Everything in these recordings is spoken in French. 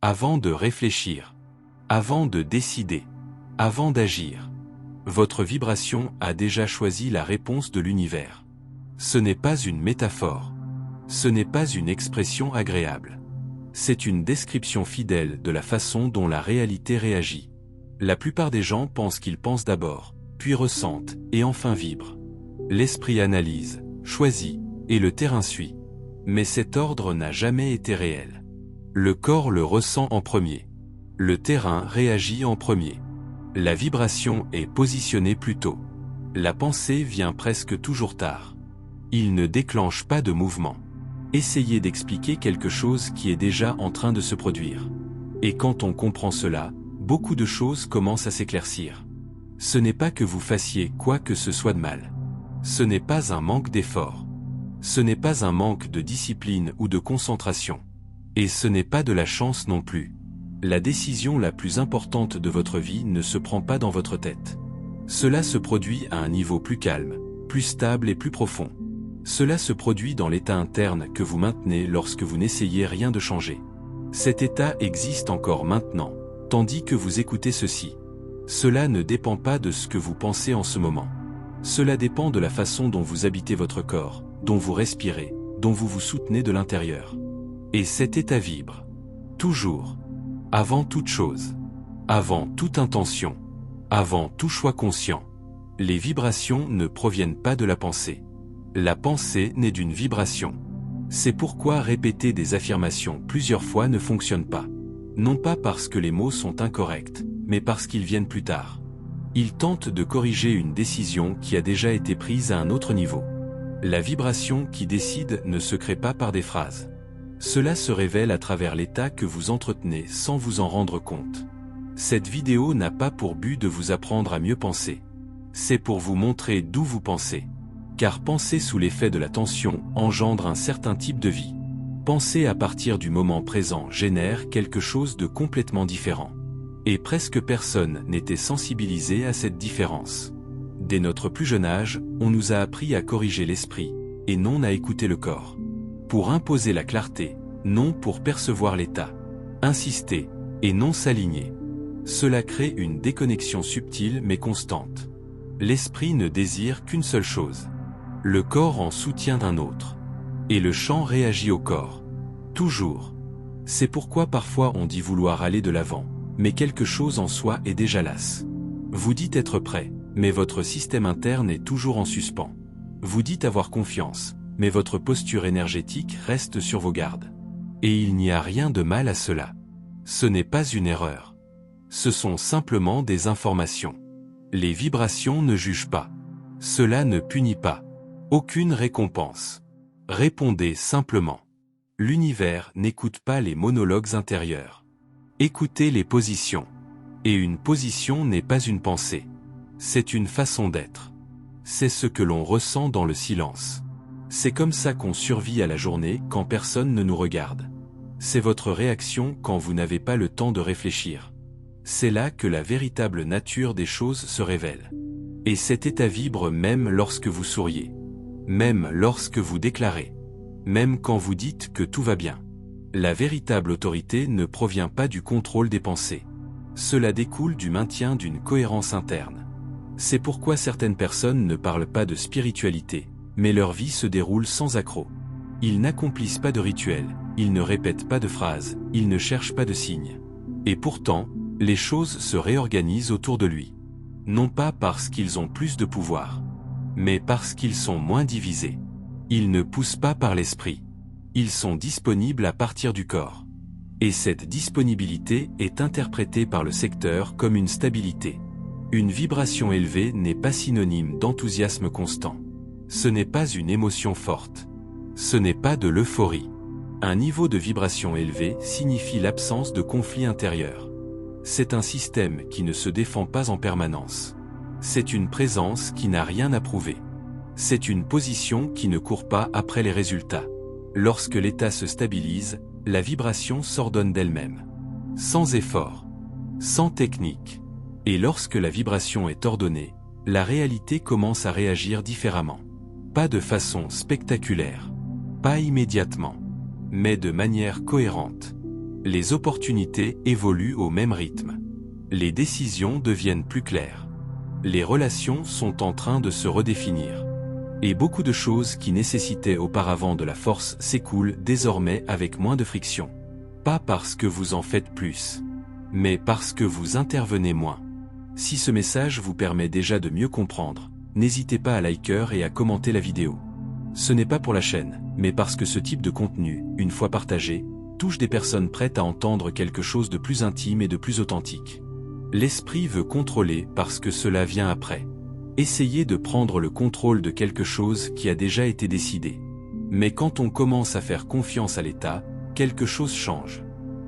avant de réfléchir, avant de décider, avant d'agir. Votre vibration a déjà choisi la réponse de l'univers. Ce n'est pas une métaphore. Ce n'est pas une expression agréable. C'est une description fidèle de la façon dont la réalité réagit. La plupart des gens pensent qu'ils pensent d'abord, puis ressentent, et enfin vibrent. L'esprit analyse, choisit, et le terrain suit. Mais cet ordre n'a jamais été réel. Le corps le ressent en premier. Le terrain réagit en premier. La vibration est positionnée plus tôt. La pensée vient presque toujours tard. Il ne déclenche pas de mouvement. Essayez d'expliquer quelque chose qui est déjà en train de se produire. Et quand on comprend cela, beaucoup de choses commencent à s'éclaircir. Ce n'est pas que vous fassiez quoi que ce soit de mal. Ce n'est pas un manque d'effort. Ce n'est pas un manque de discipline ou de concentration. Et ce n'est pas de la chance non plus. La décision la plus importante de votre vie ne se prend pas dans votre tête. Cela se produit à un niveau plus calme, plus stable et plus profond. Cela se produit dans l'état interne que vous maintenez lorsque vous n'essayez rien de changer. Cet état existe encore maintenant, tandis que vous écoutez ceci. Cela ne dépend pas de ce que vous pensez en ce moment. Cela dépend de la façon dont vous habitez votre corps, dont vous respirez, dont vous vous soutenez de l'intérieur. Et cet état vibre. Toujours. Avant toute chose. Avant toute intention. Avant tout choix conscient. Les vibrations ne proviennent pas de la pensée. La pensée naît d'une vibration. C'est pourquoi répéter des affirmations plusieurs fois ne fonctionne pas. Non pas parce que les mots sont incorrects, mais parce qu'ils viennent plus tard. Ils tentent de corriger une décision qui a déjà été prise à un autre niveau. La vibration qui décide ne se crée pas par des phrases. Cela se révèle à travers l'état que vous entretenez sans vous en rendre compte. Cette vidéo n'a pas pour but de vous apprendre à mieux penser. C'est pour vous montrer d'où vous pensez. Car penser sous l'effet de la tension engendre un certain type de vie. Penser à partir du moment présent génère quelque chose de complètement différent. Et presque personne n'était sensibilisé à cette différence. Dès notre plus jeune âge, on nous a appris à corriger l'esprit, et non à écouter le corps. Pour imposer la clarté, non pour percevoir l'état. Insister, et non s'aligner. Cela crée une déconnexion subtile mais constante. L'esprit ne désire qu'une seule chose. Le corps en soutient un autre. Et le champ réagit au corps. Toujours. C'est pourquoi parfois on dit vouloir aller de l'avant, mais quelque chose en soi est déjà lasse. Vous dites être prêt, mais votre système interne est toujours en suspens. Vous dites avoir confiance, mais votre posture énergétique reste sur vos gardes. Et il n'y a rien de mal à cela. Ce n'est pas une erreur. Ce sont simplement des informations. Les vibrations ne jugent pas. Cela ne punit pas. Aucune récompense. Répondez simplement. L'univers n'écoute pas les monologues intérieurs. Écoutez les positions. Et une position n'est pas une pensée. C'est une façon d'être. C'est ce que l'on ressent dans le silence. C'est comme ça qu'on survit à la journée quand personne ne nous regarde. C'est votre réaction quand vous n'avez pas le temps de réfléchir. C'est là que la véritable nature des choses se révèle. Et cet état vibre même lorsque vous souriez. Même lorsque vous déclarez. Même quand vous dites que tout va bien. La véritable autorité ne provient pas du contrôle des pensées. Cela découle du maintien d'une cohérence interne. C'est pourquoi certaines personnes ne parlent pas de spiritualité, mais leur vie se déroule sans accroc. Ils n'accomplissent pas de rituels, ils ne répètent pas de phrases, ils ne cherchent pas de signes. Et pourtant, les choses se réorganisent autour de lui. Non pas parce qu'ils ont plus de pouvoir, mais parce qu'ils sont moins divisés. Ils ne poussent pas par l'esprit. Ils sont disponibles à partir du corps. Et cette disponibilité est interprétée par le secteur comme une stabilité. Une vibration élevée n'est pas synonyme d'enthousiasme constant. Ce n'est pas une émotion forte. Ce n'est pas de l'euphorie. Un niveau de vibration élevé signifie l'absence de conflit intérieur. C'est un système qui ne se défend pas en permanence. C'est une présence qui n'a rien à prouver. C'est une position qui ne court pas après les résultats. Lorsque l'état se stabilise, la vibration s'ordonne d'elle-même. Sans effort. Sans technique. Et lorsque la vibration est ordonnée, la réalité commence à réagir différemment. Pas de façon spectaculaire. Pas immédiatement. Mais de manière cohérente. Les opportunités évoluent au même rythme. Les décisions deviennent plus claires. Les relations sont en train de se redéfinir. Et beaucoup de choses qui nécessitaient auparavant de la force s'écoulent désormais avec moins de friction. Pas parce que vous en faites plus, mais parce que vous intervenez moins. Si ce message vous permet déjà de mieux comprendre, n'hésitez pas à liker et à commenter la vidéo. Ce n'est pas pour la chaîne, mais parce que ce type de contenu, une fois partagé, touche des personnes prêtes à entendre quelque chose de plus intime et de plus authentique. L'esprit veut contrôler parce que cela vient après. Essayez de prendre le contrôle de quelque chose qui a déjà été décidé. Mais quand on commence à faire confiance à l'État, quelque chose change.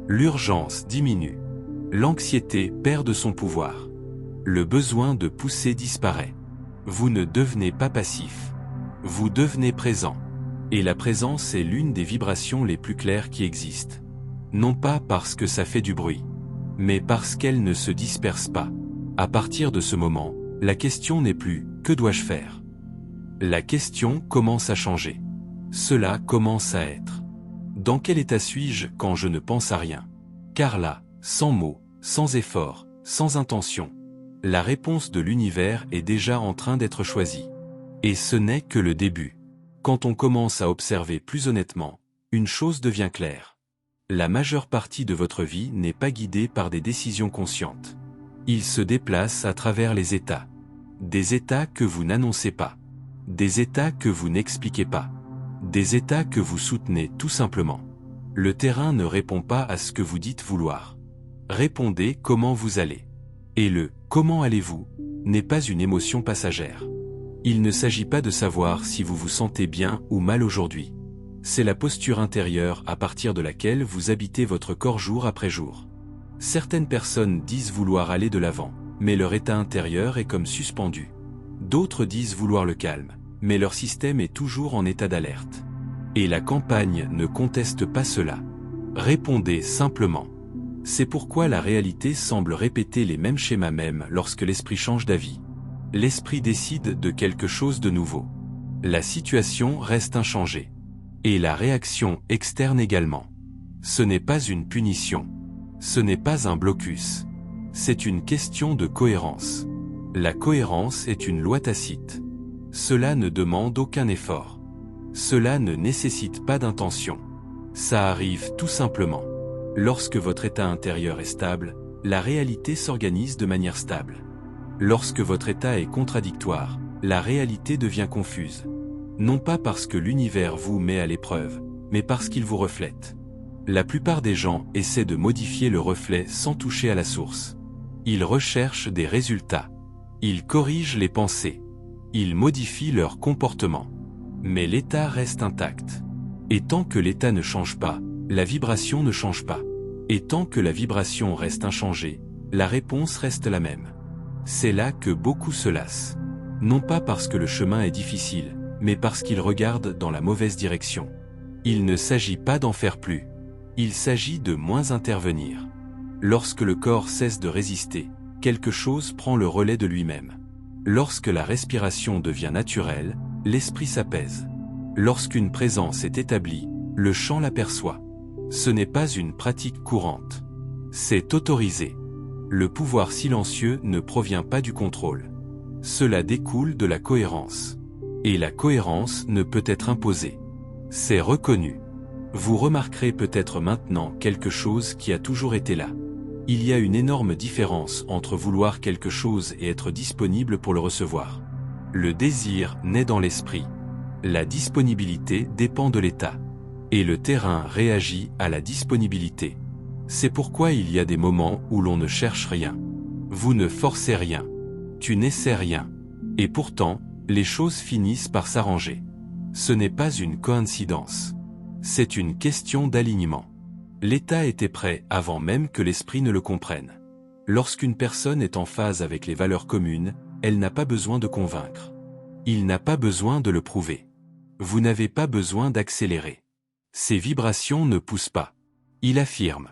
L'urgence diminue. L'anxiété perd de son pouvoir. Le besoin de pousser disparaît. Vous ne devenez pas passif. Vous devenez présent. Et la présence est l'une des vibrations les plus claires qui existent. Non pas parce que ça fait du bruit, mais parce qu'elle ne se disperse pas. À partir de ce moment, la question n'est plus « que dois-je faire ?» La question commence à changer. Cela commence à être. Dans quel état suis-je quand je ne pense à rien? Car là, sans mots, sans effort, sans intention, la réponse de l'univers est déjà en train d'être choisie. Et ce n'est que le début. Quand on commence à observer plus honnêtement, une chose devient claire. La majeure partie de votre vie n'est pas guidée par des décisions conscientes. Il se déplace à travers les états. Des états que vous n'annoncez pas. Des états que vous n'expliquez pas. Des états que vous soutenez tout simplement. Le terrain ne répond pas à ce que vous dites vouloir. Répondez comment vous allez. Et le « comment allez-vous » n'est pas une émotion passagère. Il ne s'agit pas de savoir si vous vous sentez bien ou mal aujourd'hui. C'est la posture intérieure à partir de laquelle vous habitez votre corps jour après jour. Certaines personnes disent vouloir aller de l'avant, mais leur état intérieur est comme suspendu. D'autres disent vouloir le calme, mais leur système est toujours en état d'alerte. Et la campagne ne conteste pas cela. Répondez simplement. C'est pourquoi la réalité semble répéter les mêmes schémas même lorsque l'esprit change d'avis. L'esprit décide de quelque chose de nouveau. La situation reste inchangée. Et la réaction externe également. Ce n'est pas une punition. Ce n'est pas un blocus. C'est une question de cohérence. La cohérence est une loi tacite. Cela ne demande aucun effort. Cela ne nécessite pas d'intention. Ça arrive tout simplement. Lorsque votre état intérieur est stable, la réalité s'organise de manière stable. Lorsque votre état est contradictoire, la réalité devient confuse. Non pas parce que l'univers vous met à l'épreuve, mais parce qu'il vous reflète. La plupart des gens essaient de modifier le reflet sans toucher à la source. Ils recherchent des résultats. Ils corrigent les pensées. Ils modifient leur comportement. Mais l'état reste intact. Et tant que l'état ne change pas, la vibration ne change pas. Et tant que la vibration reste inchangée, la réponse reste la même. C'est là que beaucoup se lassent. Non pas parce que le chemin est difficile, mais parce qu'ils regardent dans la mauvaise direction. Il ne s'agit pas d'en faire plus. Il s'agit de moins intervenir. Lorsque le corps cesse de résister, quelque chose prend le relais de lui-même. Lorsque la respiration devient naturelle, l'esprit s'apaise. Lorsqu'une présence est établie, le champ l'aperçoit. Ce n'est pas une pratique courante. C'est autorisé. Le pouvoir silencieux ne provient pas du contrôle. Cela découle de la cohérence. Et la cohérence ne peut être imposée. C'est reconnu. Vous remarquerez peut-être maintenant quelque chose qui a toujours été là. Il y a une énorme différence entre vouloir quelque chose et être disponible pour le recevoir. Le désir naît dans l'esprit. La disponibilité dépend de l'état. Et le terrain réagit à la disponibilité. C'est pourquoi il y a des moments où l'on ne cherche rien. Vous ne forcez rien. Tu n'essaies rien. Et pourtant, les choses finissent par s'arranger. Ce n'est pas une coïncidence. C'est une question d'alignement. L'état était prêt avant même que l'esprit ne le comprenne. Lorsqu'une personne est en phase avec les valeurs communes, elle n'a pas besoin de convaincre. Il n'a pas besoin de le prouver. Vous n'avez pas besoin d'accélérer. Ces vibrations ne poussent pas. Il affirme.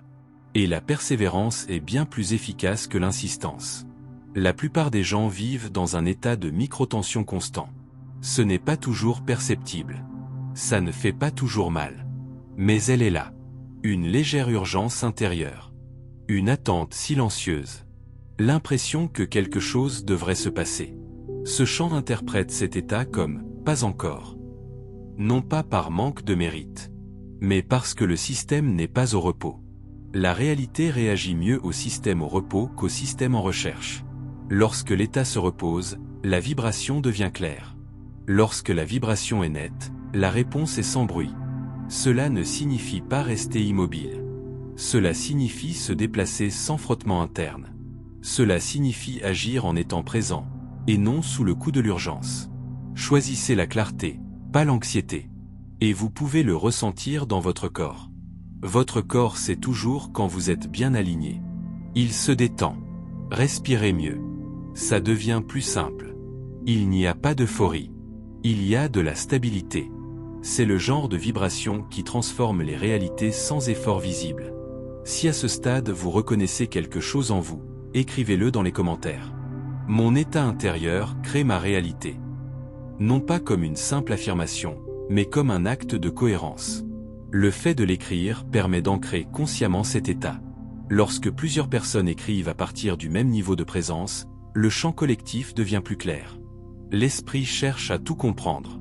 Et la persévérance est bien plus efficace que l'insistance. La plupart des gens vivent dans un état de microtension constant. Ce n'est pas toujours perceptible. Ça ne fait pas toujours mal. Mais elle est là. Une légère urgence intérieure. Une attente silencieuse. L'impression que quelque chose devrait se passer. Ce chant interprète cet état comme « pas encore ». Non pas par manque de mérite, mais parce que le système n'est pas au repos. La réalité réagit mieux au système au repos qu'au système en recherche. Lorsque l'état se repose, la vibration devient claire. Lorsque la vibration est nette, la réponse est sans bruit. Cela ne signifie pas rester immobile. Cela signifie se déplacer sans frottement interne. Cela signifie agir en étant présent, et non sous le coup de l'urgence. Choisissez la clarté, pas l'anxiété. Et vous pouvez le ressentir dans votre corps. Votre corps sait toujours quand vous êtes bien aligné. Il se détend. Respirez mieux. Ça devient plus simple. Il n'y a pas d'euphorie. Il y a de la stabilité. C'est le genre de vibration qui transforme les réalités sans effort visible. Si à ce stade vous reconnaissez quelque chose en vous, écrivez-le dans les commentaires. Mon état intérieur crée ma réalité. Non pas comme une simple affirmation, mais comme un acte de cohérence. Le fait de l'écrire permet d'ancrer consciemment cet état. Lorsque plusieurs personnes écrivent à partir du même niveau de présence, le champ collectif devient plus clair. L'esprit cherche à tout comprendre.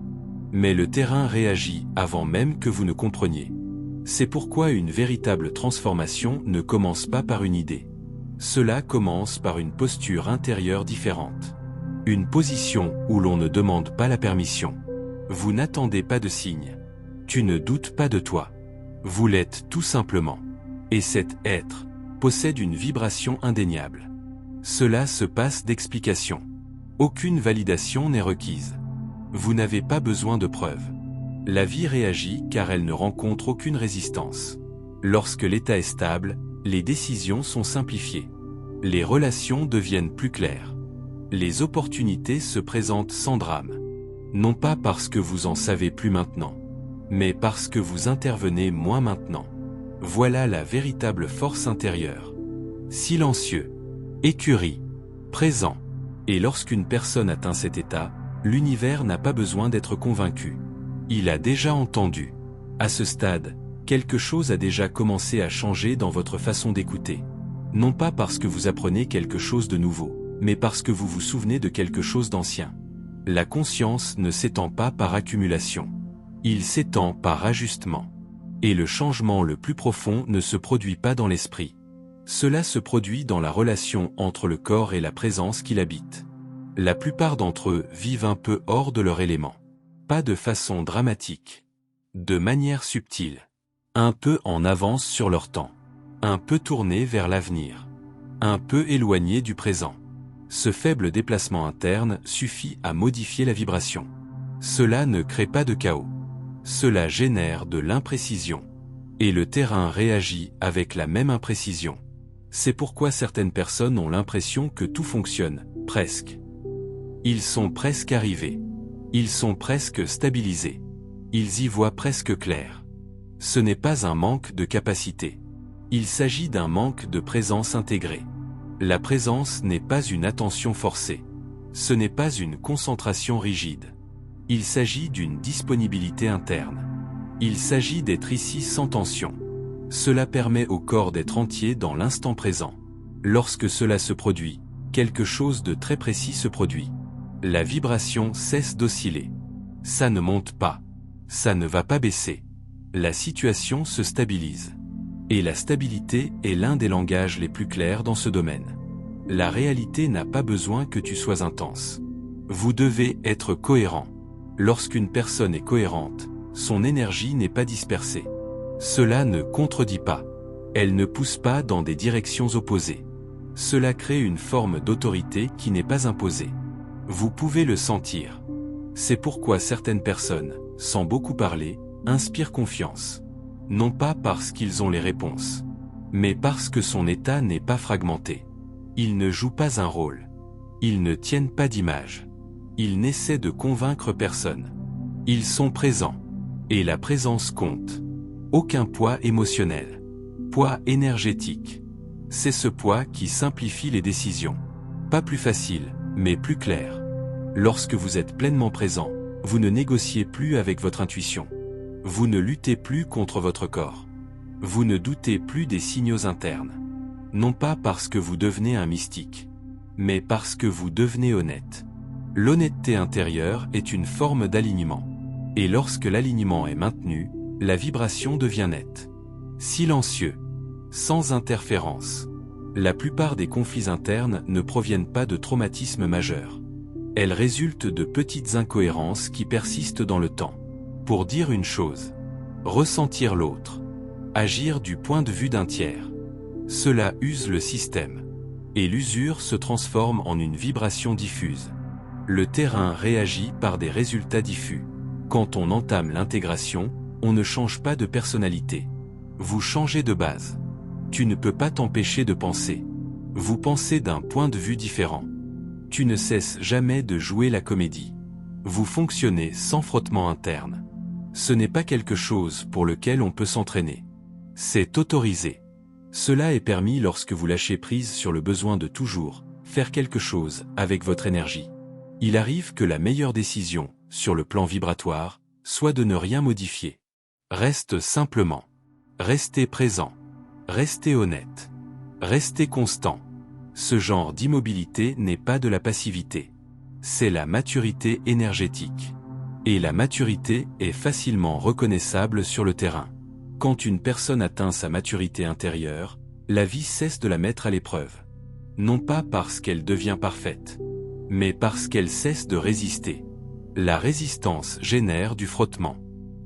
Mais le terrain réagit avant même que vous ne compreniez. C'est pourquoi une véritable transformation ne commence pas par une idée. Cela commence par une posture intérieure différente. Une position où l'on ne demande pas la permission. Vous n'attendez pas de signe. Tu ne doutes pas de toi. Vous l'êtes tout simplement. Et cet être possède une vibration indéniable. Cela se passe d'explication. Aucune validation n'est requise. Vous n'avez pas besoin de preuves. La vie réagit car elle ne rencontre aucune résistance. Lorsque l'état est stable, les décisions sont simplifiées. Les relations deviennent plus claires. Les opportunités se présentent sans drame. Non pas parce que vous en savez plus maintenant, mais parce que vous intervenez moins maintenant. Voilà la véritable force intérieure. Silencieux, écurie, présent. Et lorsqu'une personne atteint cet état, l'univers n'a pas besoin d'être convaincu. Il a déjà entendu. À ce stade, quelque chose a déjà commencé à changer dans votre façon d'écouter. Non pas parce que vous apprenez quelque chose de nouveau, mais parce que vous vous souvenez de quelque chose d'ancien. La conscience ne s'étend pas par accumulation. Il s'étend par ajustement. Et le changement le plus profond ne se produit pas dans l'esprit. Cela se produit dans la relation entre le corps et la présence qui l'habite. La plupart d'entre eux vivent un peu hors de leur élément. Pas de façon dramatique. De manière subtile. Un peu en avance sur leur temps. Un peu tourné vers l'avenir. Un peu éloigné du présent. Ce faible déplacement interne suffit à modifier la vibration. Cela ne crée pas de chaos. Cela génère de l'imprécision. Et le terrain réagit avec la même imprécision. C'est pourquoi certaines personnes ont l'impression que tout fonctionne, presque. Ils sont presque arrivés. Ils sont presque stabilisés. Ils y voient presque clair. Ce n'est pas un manque de capacité. Il s'agit d'un manque de présence intégrée. La présence n'est pas une attention forcée. Ce n'est pas une concentration rigide. Il s'agit d'une disponibilité interne. Il s'agit d'être ici sans tension. Cela permet au corps d'être entier dans l'instant présent. Lorsque cela se produit, quelque chose de très précis se produit. La vibration cesse d'osciller. Ça ne monte pas. Ça ne va pas baisser. La situation se stabilise. Et la stabilité est l'un des langages les plus clairs dans ce domaine. La réalité n'a pas besoin que tu sois intense. Vous devez être cohérent. Lorsqu'une personne est cohérente, son énergie n'est pas dispersée. Cela ne contredit pas. Elle ne pousse pas dans des directions opposées. Cela crée une forme d'autorité qui n'est pas imposée. Vous pouvez le sentir. C'est pourquoi certaines personnes, sans beaucoup parler, inspirent confiance. Non pas parce qu'ils ont les réponses, mais parce que son état n'est pas fragmenté. Ils ne jouent pas un rôle. Ils ne tiennent pas d'image. Ils n'essaient de convaincre personne. Ils sont présents. Et la présence compte. Aucun poids émotionnel. Poids énergétique. C'est ce poids qui simplifie les décisions. Pas plus facile, mais plus clair. Lorsque vous êtes pleinement présent, vous ne négociez plus avec votre intuition. Vous ne luttez plus contre votre corps. Vous ne doutez plus des signaux internes. Non pas parce que vous devenez un mystique, mais parce que vous devenez honnête. L'honnêteté intérieure est une forme d'alignement. Et lorsque l'alignement est maintenu, la vibration devient nette. Silencieux. Sans interférence. La plupart des conflits internes ne proviennent pas de traumatismes majeurs. Elles résultent de petites incohérences qui persistent dans le temps. Pour dire une chose, ressentir l'autre, agir du point de vue d'un tiers. Cela use le système. Et l'usure se transforme en une vibration diffuse. Le terrain réagit par des résultats diffus. Quand on entame l'intégration, on ne change pas de personnalité. Vous changez de base. Tu ne peux pas t'empêcher de penser. Vous pensez d'un point de vue différent. Tu ne cesses jamais de jouer la comédie. Vous fonctionnez sans frottement interne. Ce n'est pas quelque chose pour lequel on peut s'entraîner. C'est autorisé. Cela est permis lorsque vous lâchez prise sur le besoin de toujours faire quelque chose avec votre énergie. Il arrive que la meilleure décision, sur le plan vibratoire, soit de ne rien modifier. Reste simplement. Restez présent. Restez honnête. Restez constant. Ce genre d'immobilité n'est pas de la passivité. C'est la maturité énergétique. Et la maturité est facilement reconnaissable sur le terrain. Quand une personne atteint sa maturité intérieure, la vie cesse de la mettre à l'épreuve. Non pas parce qu'elle devient parfaite, mais parce qu'elle cesse de résister. La résistance génère du frottement.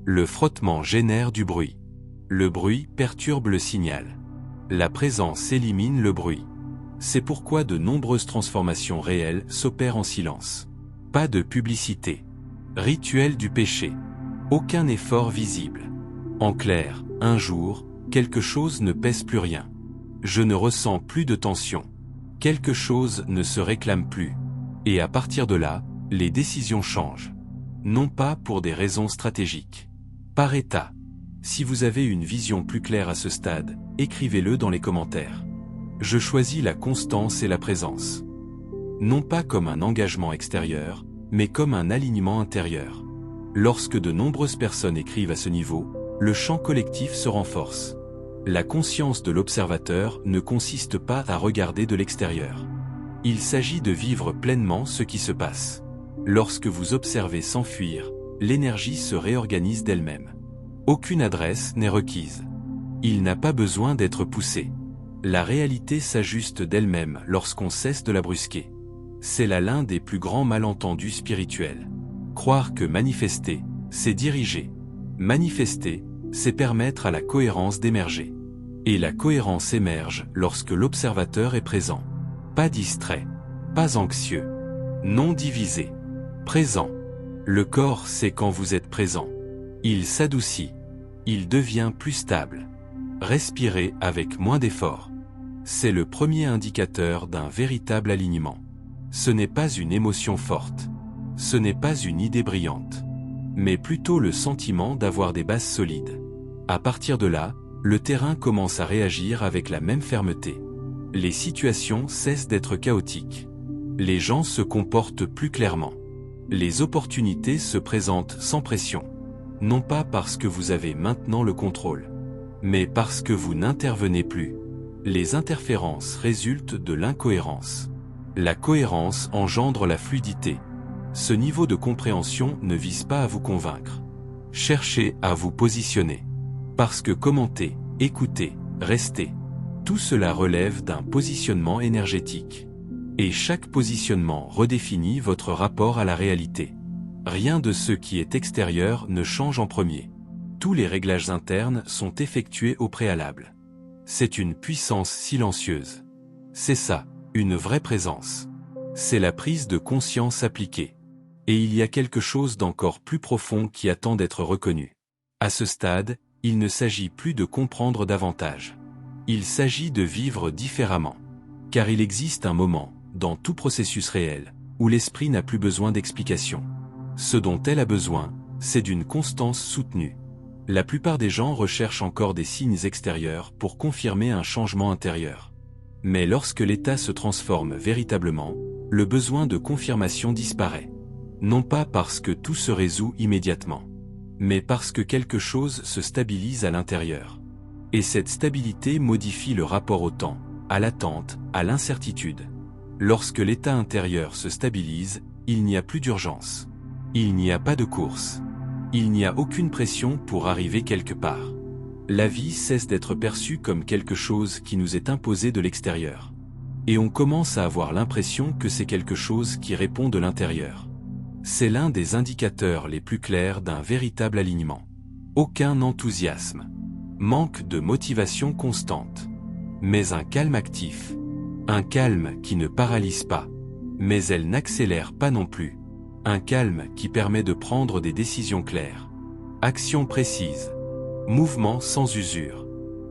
Le frottement génère du bruit. Le bruit perturbe le signal. La présence élimine le bruit. C'est pourquoi de nombreuses transformations réelles s'opèrent en silence. Pas de publicité. Rituel du péché. Aucun effort visible. En clair, un jour, quelque chose ne pèse plus rien. Je ne ressens plus de tension. Quelque chose ne se réclame plus. Et à partir de là, les décisions changent. Non pas pour des raisons stratégiques. Par état. Si vous avez une vision plus claire à ce stade, écrivez-le dans les commentaires. Je choisis la constance et la présence. Non pas comme un engagement extérieur, mais comme un alignement intérieur. Lorsque de nombreuses personnes écrivent à ce niveau, le champ collectif se renforce. La conscience de l'observateur ne consiste pas à regarder de l'extérieur. Il s'agit de vivre pleinement ce qui se passe. Lorsque vous observez sans fuir, l'énergie se réorganise d'elle-même. Aucune adresse n'est requise. Il n'a pas besoin d'être poussé. La réalité s'ajuste d'elle-même lorsqu'on cesse de la brusquer. C'est là l'un des plus grands malentendus spirituels. Croire que manifester, c'est diriger. Manifester, c'est permettre à la cohérence d'émerger. Et la cohérence émerge lorsque l'observateur est présent. Pas distrait, pas anxieux, non divisé, présent. Le corps sait quand vous êtes présent. Il s'adoucit, il devient plus stable. Respirez avec moins d'effort. C'est le premier indicateur d'un véritable alignement. Ce n'est pas une émotion forte. Ce n'est pas une idée brillante. Mais plutôt le sentiment d'avoir des bases solides. À partir de là, le terrain commence à réagir avec la même fermeté. Les situations cessent d'être chaotiques. Les gens se comportent plus clairement. Les opportunités se présentent sans pression. Non pas parce que vous avez maintenant le contrôle, mais parce que vous n'intervenez plus. Les interférences résultent de l'incohérence. La cohérence engendre la fluidité. Ce niveau de compréhension ne vise pas à vous convaincre. Cherchez à vous positionner. Parce que commenter, écouter, rester, tout cela relève d'un positionnement énergétique. Et chaque positionnement redéfinit votre rapport à la réalité. Rien de ce qui est extérieur ne change en premier. Tous les réglages internes sont effectués au préalable. C'est une puissance silencieuse. C'est ça, une vraie présence. C'est la prise de conscience appliquée. Et il y a quelque chose d'encore plus profond qui attend d'être reconnu. À ce stade, il ne s'agit plus de comprendre davantage. Il s'agit de vivre différemment. Car il existe un moment, dans tout processus réel, où l'esprit n'a plus besoin d'explication. Ce dont elle a besoin, c'est d'une constance soutenue. La plupart des gens recherchent encore des signes extérieurs pour confirmer un changement intérieur. Mais lorsque l'état se transforme véritablement, le besoin de confirmation disparaît. Non pas parce que tout se résout immédiatement, mais parce que quelque chose se stabilise à l'intérieur. Et cette stabilité modifie le rapport au temps, à l'attente, à l'incertitude. Lorsque l'état intérieur se stabilise, il n'y a plus d'urgence. Il n'y a pas de course. Il n'y a aucune pression pour arriver quelque part. La vie cesse d'être perçue comme quelque chose qui nous est imposé de l'extérieur. Et on commence à avoir l'impression que c'est quelque chose qui répond de l'intérieur. C'est l'un des indicateurs les plus clairs d'un véritable alignement. Aucun enthousiasme. Manque de motivation constante. Mais un calme actif. Un calme qui ne paralyse pas. Mais elle n'accélère pas non plus. Un calme qui permet de prendre des décisions claires. Action précise. Mouvement sans usure.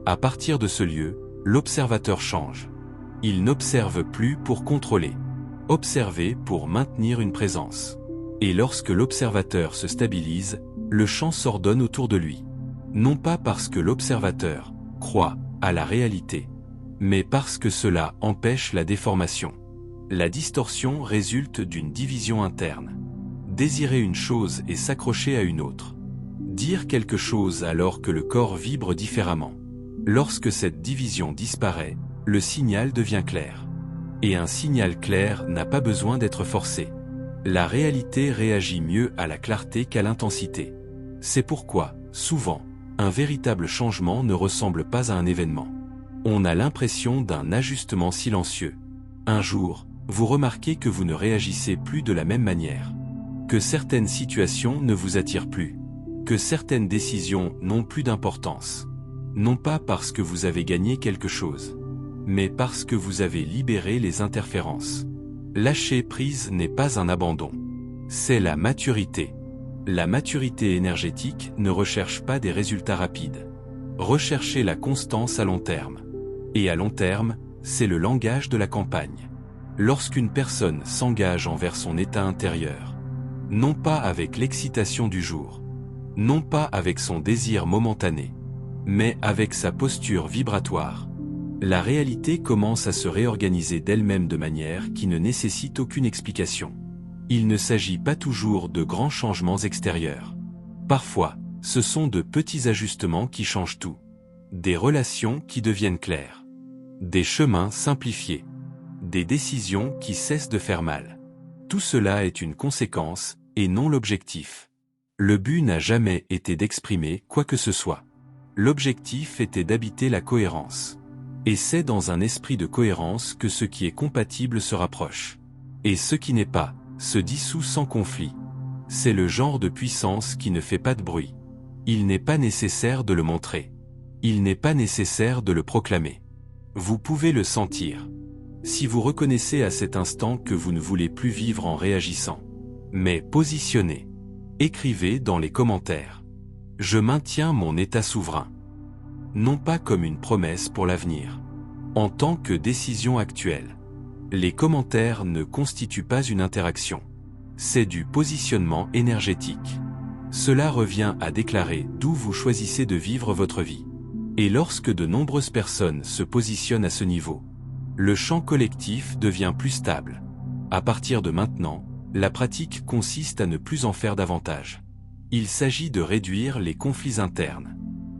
À partir de ce lieu, l'observateur change. Il n'observe plus pour contrôler. Observer pour maintenir une présence. Et lorsque l'observateur se stabilise, le champ s'ordonne autour de lui. Non pas parce que l'observateur croit à la réalité, mais parce que cela empêche la déformation. La distorsion résulte d'une division interne. Désirer une chose et s'accrocher à une autre. Dire quelque chose alors que le corps vibre différemment. Lorsque cette division disparaît, le signal devient clair. Et un signal clair n'a pas besoin d'être forcé. La réalité réagit mieux à la clarté qu'à l'intensité. C'est pourquoi, souvent, un véritable changement ne ressemble pas à un événement. On a l'impression d'un ajustement silencieux. Un jour, vous remarquez que vous ne réagissez plus de la même manière. Que certaines situations ne vous attirent plus. Que certaines décisions n'ont plus d'importance. Non pas parce que vous avez gagné quelque chose, mais parce que vous avez libéré les interférences. Lâcher prise n'est pas un abandon. C'est la maturité. La maturité énergétique ne recherche pas des résultats rapides. Recherchez la constance à long terme. Et à long terme, c'est le langage de la campagne. Lorsqu'une personne s'engage envers son état intérieur, non pas avec l'excitation du jour, non pas avec son désir momentané, mais avec sa posture vibratoire, la réalité commence à se réorganiser d'elle-même de manière qui ne nécessite aucune explication. Il ne s'agit pas toujours de grands changements extérieurs. Parfois, ce sont de petits ajustements qui changent tout. Des relations qui deviennent claires. Des chemins simplifiés. Des décisions qui cessent de faire mal. Tout cela est une conséquence, et non l'objectif. Le but n'a jamais été d'exprimer quoi que ce soit. L'objectif était d'habiter la cohérence. Et c'est dans un esprit de cohérence que ce qui est compatible se rapproche. Et ce qui n'est pas, se dissout sans conflit. C'est le genre de puissance qui ne fait pas de bruit. Il n'est pas nécessaire de le montrer. Il n'est pas nécessaire de le proclamer. Vous pouvez le sentir. Si vous reconnaissez à cet instant que vous ne voulez plus vivre en réagissant, mais positionnez. Écrivez dans les commentaires. Je maintiens mon état souverain. Non pas comme une promesse pour l'avenir. En tant que décision actuelle. Les commentaires ne constituent pas une interaction. C'est du positionnement énergétique. Cela revient à déclarer d'où vous choisissez de vivre votre vie. Et lorsque de nombreuses personnes se positionnent à ce niveau, le champ collectif devient plus stable. À partir de maintenant, la pratique consiste à ne plus en faire davantage. Il s'agit de réduire les conflits internes.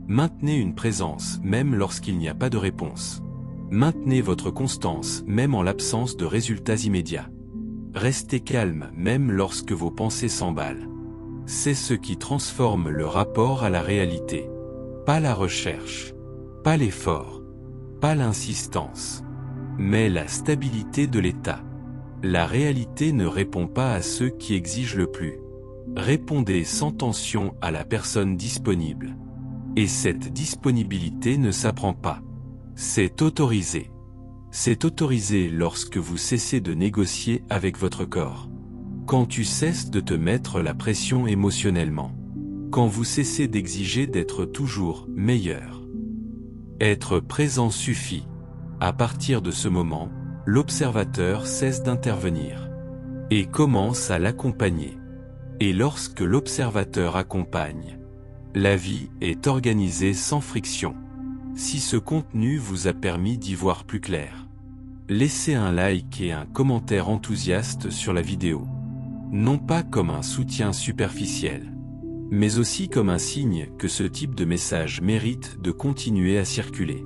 Maintenez une présence même lorsqu'il n'y a pas de réponse. Maintenez votre constance même en l'absence de résultats immédiats. Restez calme même lorsque vos pensées s'emballent. C'est ce qui transforme le rapport à la réalité. Pas la recherche, pas l'effort, pas l'insistance, mais la stabilité de l'état. La réalité ne répond pas à ceux qui exigent le plus. Répondez sans tension à la personne disponible. Et cette disponibilité ne s'apprend pas. C'est autorisé. C'est autorisé lorsque vous cessez de négocier avec votre corps. Quand tu cesses de te mettre la pression émotionnellement. Quand vous cessez d'exiger d'être toujours meilleur. Être présent suffit. À partir de ce moment, l'observateur cesse d'intervenir et commence à l'accompagner. Et lorsque l'observateur accompagne, la vie est organisée sans friction. Si ce contenu vous a permis d'y voir plus clair, laissez un like et un commentaire enthousiaste sur la vidéo. Non pas comme un soutien superficiel, mais aussi comme un signe que ce type de message mérite de continuer à circuler.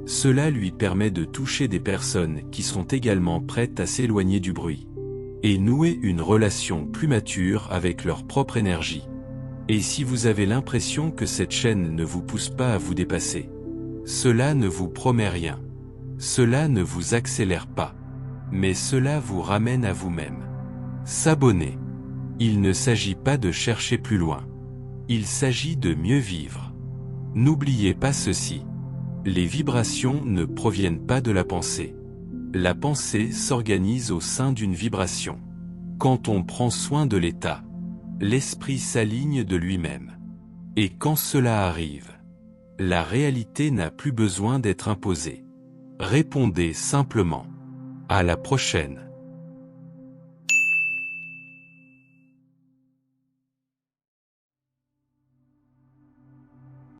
Cela lui permet de toucher des personnes qui sont également prêtes à s'éloigner du bruit et nouer une relation plus mature avec leur propre énergie. Et si vous avez l'impression que cette chaîne ne vous pousse pas à vous dépasser, cela ne vous promet rien. Cela ne vous accélère pas, mais cela vous ramène à vous-même. S'abonner. Il ne s'agit pas de chercher plus loin. Il s'agit de mieux vivre. N'oubliez pas ceci. Les vibrations ne proviennent pas de la pensée. La pensée s'organise au sein d'une vibration. Quand on prend soin de l'état, l'esprit s'aligne de lui-même. Et quand cela arrive, la réalité n'a plus besoin d'être imposée. Répondez simplement. À la prochaine.